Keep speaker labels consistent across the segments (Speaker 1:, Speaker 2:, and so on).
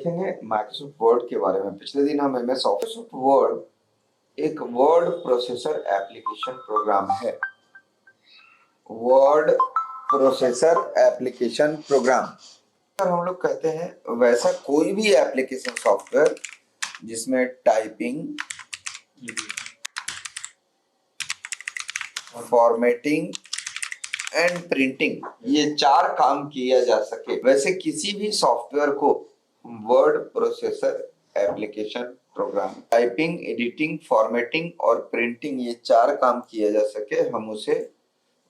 Speaker 1: देखेंगे Microsoft word के बारे में। पिछले दिन हम एमएस ऑफिस वर्ड एक वर्ड प्रोसेसर एप्लीकेशन प्रोग्राम है। वर्ड प्रोसेसर एप्लीकेशन प्रोग्राम हम लोग कहते हैं वैसा कोई भी एप्लीकेशन सॉफ्टवेयर जिसमें टाइपिंग, फॉर्मेटिंग एंड प्रिंटिंग ये 4 काम किया जा सके, वैसे किसी भी सॉफ्टवेयर को word processor application program typing, editing, formatting और प्रिंटिंग ये 4 काम किया जा सके, हम उसे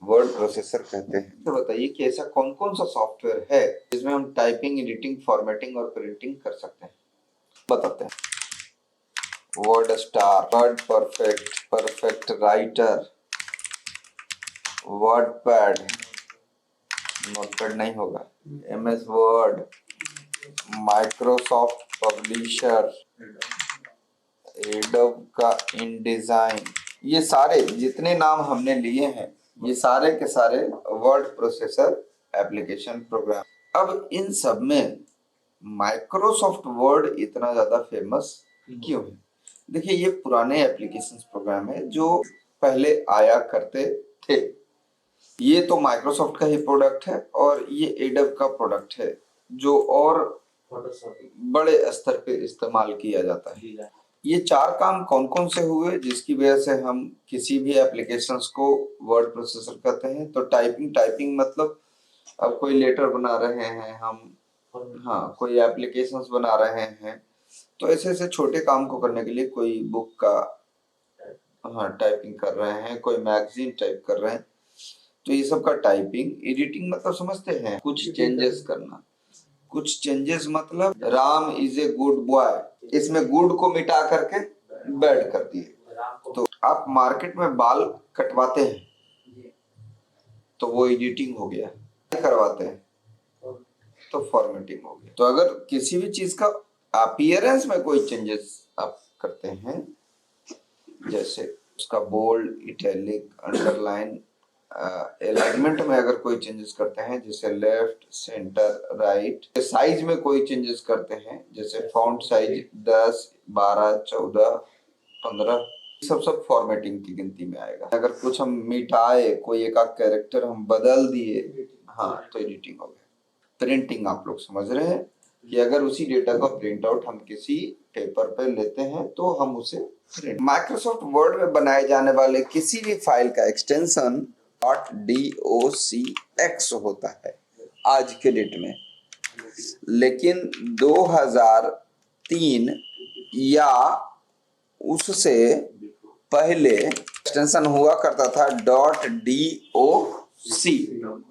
Speaker 1: वर्ड प्रोसेसर कहते हैं। तो बताइए कि ऐसा कौन कौन सा सॉफ्टवेयर है जिसमें हम टाइपिंग, एडिटिंग, फॉर्मेटिंग और प्रिंटिंग कर सकते हैं, बताते हैं। Word star, word perfect, perfect writer, WordPad, notepad नहीं होगा, MS word, Microsoft publisher, adobe का इनडिजाइन, ये सारे जितने नाम हमने लिए हैं ये सारे के सारे वर्ड प्रोसेसर एप्लीकेशन प्रोग्राम। अब इन सब में माइक्रोसॉफ्ट वर्ड इतना ज्यादा फेमस क्यों है? देखिए, ये पुराने एप्लीकेशन प्रोग्राम है जो पहले आया करते थे। ये तो माइक्रोसॉफ्ट का ही प्रोडक्ट है और ये एडोब का प्रोडक्ट है जो और बड़े स्तर पे इस्तेमाल किया जाता है। ये 4 काम कौन कौन से हुए जिसकी वजह से हम किसी भी एप्लीकेशंस को वर्ड प्रोसेसर कहते हैं? तो टाइपिंग मतलब अब कोई लेटर बना रहे हैं हम, हाँ, कोई एप्लीकेशंस बना रहे हैं, तो ऐसे ऐसे छोटे काम को करने के लिए कोई बुक का टाइपिंग कर रहे हैं, कोई मैगजीन टाइप कर रहे हैं, तो ये सब का टाइपिंग। एडिटिंग मतलब समझते हैं, कुछ चेंजेस करना। कुछ चेंजेस मतलब Ram is a good boy, इसमें गुड को मिटा करके बैड कर दिए। तो आप मार्केट में बाल कटवाते हैं तो वो एडिटिंग हो गया, करवाते हैं तो फॉर्मेटिंग हो गया। तो अगर किसी भी चीज का अपीयरेंस में कोई चेंजेस आप करते हैं, जैसे उसका बोल्ड, इटैलिक, अंडरलाइन, अलाइनमेंट में अगर कोई चेंजेस करते हैं जैसे लेफ्ट, सेंटर, राइट, साइज में कोई चेंजेस करते हैं जैसे फॉन्ट साइज 10, 12, 14, 15, सब फॉर्मेटिंग की गिनती में आएगा। अगर कुछ हम मिटाए, कोई एक आध कैरेक्टर हम बदल दिए, हाँ, तो एडिटिंग हो गया। प्रिंटिंग आप लोग समझ रहे हैं कि अगर उसी डेटा का प्रिंट आउट हम किसी पेपर पे लेते हैं तो हम उसे प्रिंट। माइक्रोसॉफ्ट वर्ड में बनाए जाने वाले किसी भी फाइल का एक्सटेंशन .docx होता है आज के डेट में, लेकिन 2003 या उससे पहले एक्सटेंशन हुआ करता था .doc।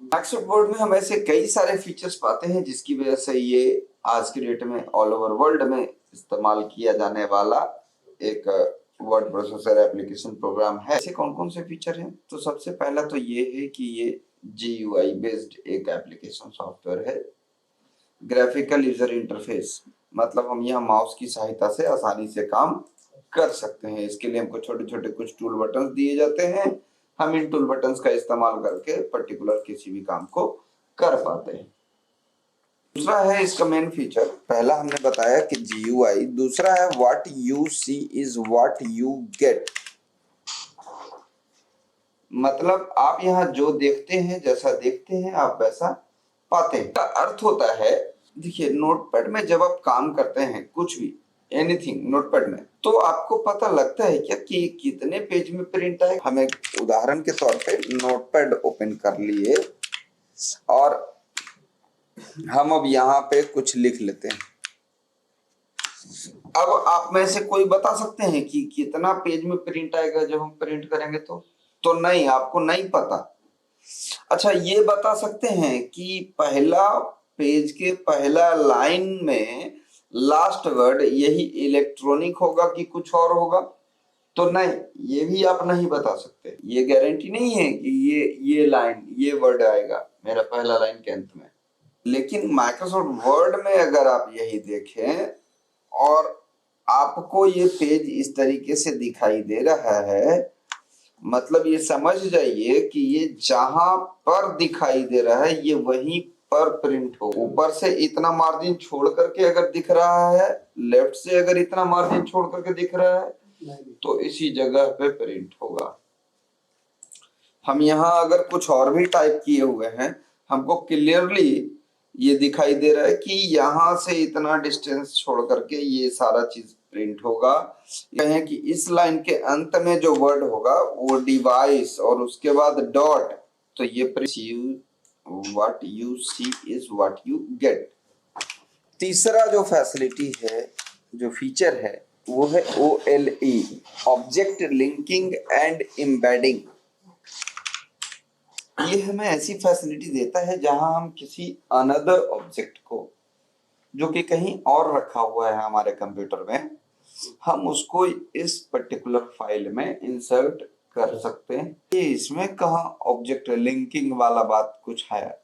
Speaker 1: माइक्रोसॉफ्ट वर्ड में हम ऐसे कई सारे फीचर्स पाते हैं जिसकी वजह से ये आज के डेट में ऑल ओवर वर्ल्ड में इस्तेमाल किया जाने वाला एक वर्ड प्रोसेसर एप्लीकेशन प्रोग्राम है। ऐसे कौन कौन से फीचर हैं? तो सबसे पहला तो ये है कि ये GUI बेस्ड एक एप्लीकेशन सॉफ्टवेयर है। ग्राफिकल यूजर इंटरफेस मतलब हम यहाँ माउस की सहायता से आसानी से काम कर सकते हैं। इसके लिए हमको छोटे छोटे कुछ टूल बटन दिए जाते हैं, हम इन टूल बटन्स का इस्तेमाल करके पर्टिकुलर किसी भी काम को कर पाते हैं। दूसरा है इसका मेन फीचर, पहला हमने बताया कि GUI, दूसरा है what you see is what you get, मतलब आप यहाँ जो देखते हैं, जैसा देखते हैं आप वैसा पाते हैं। का अर्थ होता है, देखिए नोटपैड में जब आप काम करते हैं कुछ भी, एनीथिंग नोटपैड में, तो आपको पता लगता है क्या कि कितने पेज में प्रिंट आए। हम एक उदाहरण के तौर पे नोटपैड ओपन कर लिए और हम अब यहाँ पे कुछ लिख लेते हैं। अब आप में से कोई बता सकते हैं कि कितना पेज में प्रिंट आएगा जब हम प्रिंट करेंगे? तो नहीं, आपको नहीं पता। अच्छा, ये बता सकते हैं कि पहला पेज के पहला लाइन में लास्ट वर्ड यही इलेक्ट्रॉनिक होगा कि कुछ और होगा? तो नहीं, ये भी आप नहीं बता सकते। ये गारंटी नहीं है कि ये लाइन, ये वर्ड आएगा मेरा पहला लाइन के अंत में। लेकिन माइक्रोसॉफ्ट वर्ड में अगर आप यही देखें और आपको ये पेज इस तरीके से दिखाई दे रहा है, मतलब ये समझ जाइए कि ये जहां पर दिखाई दे रहा है ये वहीं पर प्रिंट हो। ऊपर से इतना मार्जिन छोड़ करके अगर दिख रहा है, लेफ्ट से अगर इतना मार्जिन छोड़ करके दिख रहा है तो इसी जगह पे प्रिंट होगा। हम यहाँ अगर कुछ और भी टाइप किए हुए हैं, हमको क्लियरली ये दिखाई दे रहा है कि यहाँ से इतना डिस्टेंस छोड़ करके ये सारा चीज प्रिंट होगा। कहें कि इस लाइन के अंत में जो वर्ड होगा वो डिवाइस और उसके बाद डॉट, तो ये what you see is what you get. तीसरा जो फैसिलिटी है, जो फीचर है, वो है OLE, object linking and embedding. ये हमें ऐसी फैसिलिटी देता है जहां हम किसी अनदर ऑब्जेक्ट को, जो कि कहीं और रखा हुआ है हमारे कंप्यूटर में, हम उसको इस पर्टिकुलर फाइल में इंसर्ट कर सकते हैं। ये इसमें कहाँ ऑब्जेक्ट लिंकिंग वाला बात कुछ है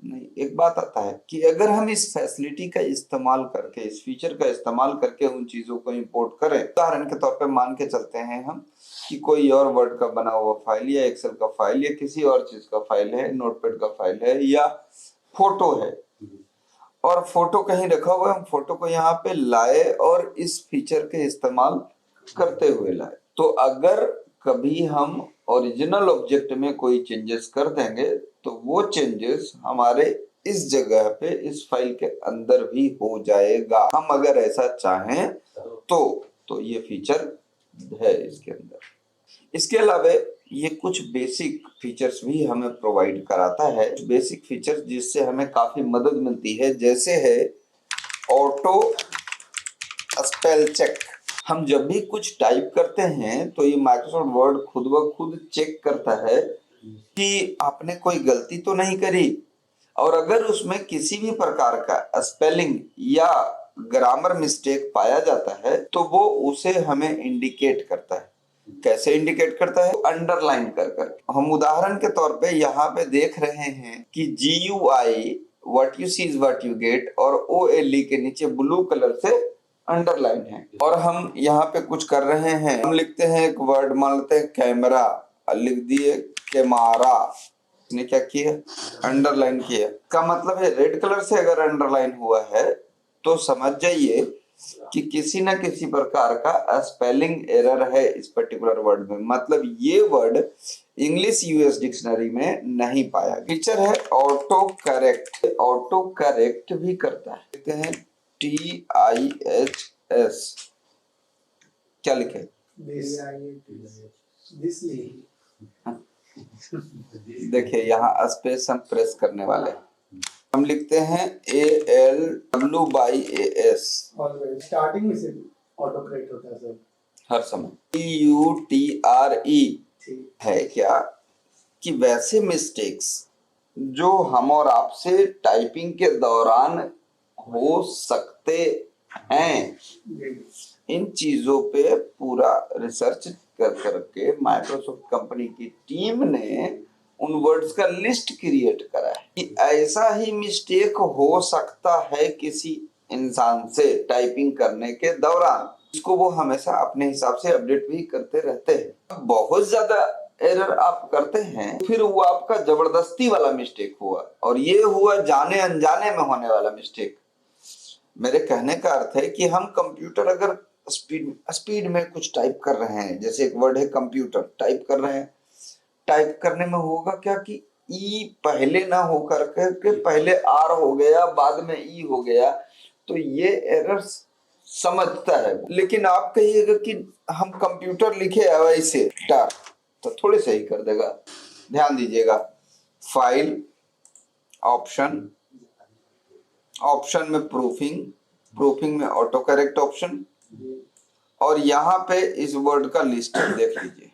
Speaker 1: नहीं। एक बात आता है कि अगर हम इस फैसिलिटी का इस्तेमाल करके, इस फीचर का इस्तेमाल करके उन चीजों को इंपोर्ट करें, उदाहरण के तौर पे मान के चलते हैं हम कि कोई और वर्ड का बना हुआ फाइल या एक्सेल का फाइल या किसी और चीज का फाइल है, नोटपैड का फाइल है या फोटो है, और फोटो कहीं रखा हुआ है, हम फोटो को यहाँ पे लाए और इस फीचर के इस्तेमाल करते हुए लाए, तो अगर कभी हम ओरिजिनल ऑब्जेक्ट में कोई चेंजेस कर देंगे तो वो चेंजेस हमारे इस जगह पे इस फाइल के अंदर भी हो जाएगा, हम अगर ऐसा चाहें तो ये फीचर है इसके अंदर। इसके अलावा ये कुछ बेसिक फीचर्स भी हमें प्रोवाइड कराता है, बेसिक फीचर्स जिससे हमें काफी मदद मिलती है, जैसे है ऑटो स्पेल चेक। हम जब भी कुछ टाइप करते हैं तो ये माइक्रोसॉफ्ट वर्ड खुद ब खुद चेक करता है कि आपने कोई गलती तो नहीं करी, और अगर उसमें किसी भी प्रकार का स्पेलिंग या ग्रामर मिस्टेक पाया जाता है तो वो उसे हमें इंडिकेट करता है। कैसे इंडिकेट करता है? अंडरलाइन कर कर। हम उदाहरण के तौर पे यहाँ पे देख रहे हैं कि GUI what you see is what you get और OLE के नीचे ब्लू कलर से अंडरलाइन है, और हम यहाँ पे कुछ कर रहे हैं, हम लिखते हैं एक वर्ड, मान लेते हैं कैमरा, लिख दिए कैमारा, ने क्या किया? अंडरलाइन किया। का मतलब है रेड कलर से अगर अंडरलाइन हुआ है तो समझ जाइए कि किसी न किसी प्रकार का स्पेलिंग एरर है इस पर्टिकुलर वर्ड में, मतलब ये वर्ड इंग्लिश US डिक्शनरी में नहीं पाया गया। फीचर है ऑटो करेक्ट, ऑटो करेक्ट भी करता है। देखते हैं TIHS, क्या लिखे? देखिए यहाँ स्पेस हम प्रेस करने वाले, हम लिखते हैं ALWYAS,
Speaker 2: स्टार्टिंग में से ऑटो करेक्ट होता है सर
Speaker 1: हर समय। TUTRE है क्या कि वैसे मिस्टेक्स जो हम और आपसे टाइपिंग के दौरान हो सकते हैं, इन चीजों पे पूरा रिसर्च कर करके माइक्रोसॉफ्ट कंपनी की टीम ने उन वर्ड्स का लिस्ट क्रिएट करा है कि ऐसा ही मिस्टेक हो सकता है किसी इंसान से टाइपिंग करने के दौरान, इसको वो हमेशा अपने हिसाब से अपडेट भी करते रहते हैं। बहुत ज्यादा एरर आप करते हैं फिर वो आपका जबरदस्ती वाला मिस्टेक हुआ, और ये हुआ जाने अनजाने में होने वाला मिस्टेक। मेरे कहने का अर्थ है कि हम कंप्यूटर अगर स्पीड में कुछ टाइप कर रहे हैं, जैसे एक वर्ड है कंप्यूटर, टाइप कर रहे हैं, टाइप करने में होगा क्या कि ई पहले ना होकर के पहले आर हो गया, बाद में ई हो गया, तो ये एरर्स समझता है। लेकिन आप कहिएगा कि हम कंप्यूटर लिखे वैसे डार, तो थोड़े सही कर देगा। ध्यान दीजिएगा, फाइल, ऑप्शन, ऑप्शन में प्रूफिंग, प्रूफिंग में ऑटो करेक्ट ऑप्शन, और यहाँ पे इस वर्ड का लिस्ट देख लीजिए।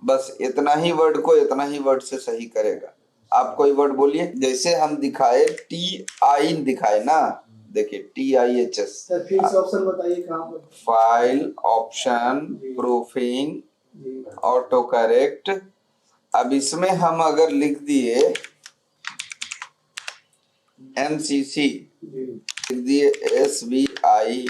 Speaker 1: बस इतना ही वर्ड को इतना ही वर्ड से सही करेगा। आप कोई वर्ड बोलिए, जैसे हम दिखाए TI दिखाए ना, देखिए TIHS।
Speaker 2: फिर से ऑप्शन बताइए कहाँ पर?
Speaker 1: File, option, proofing, auto correct. अब इसमें हम अगर लिख दिए MCC, लिख दिए SBI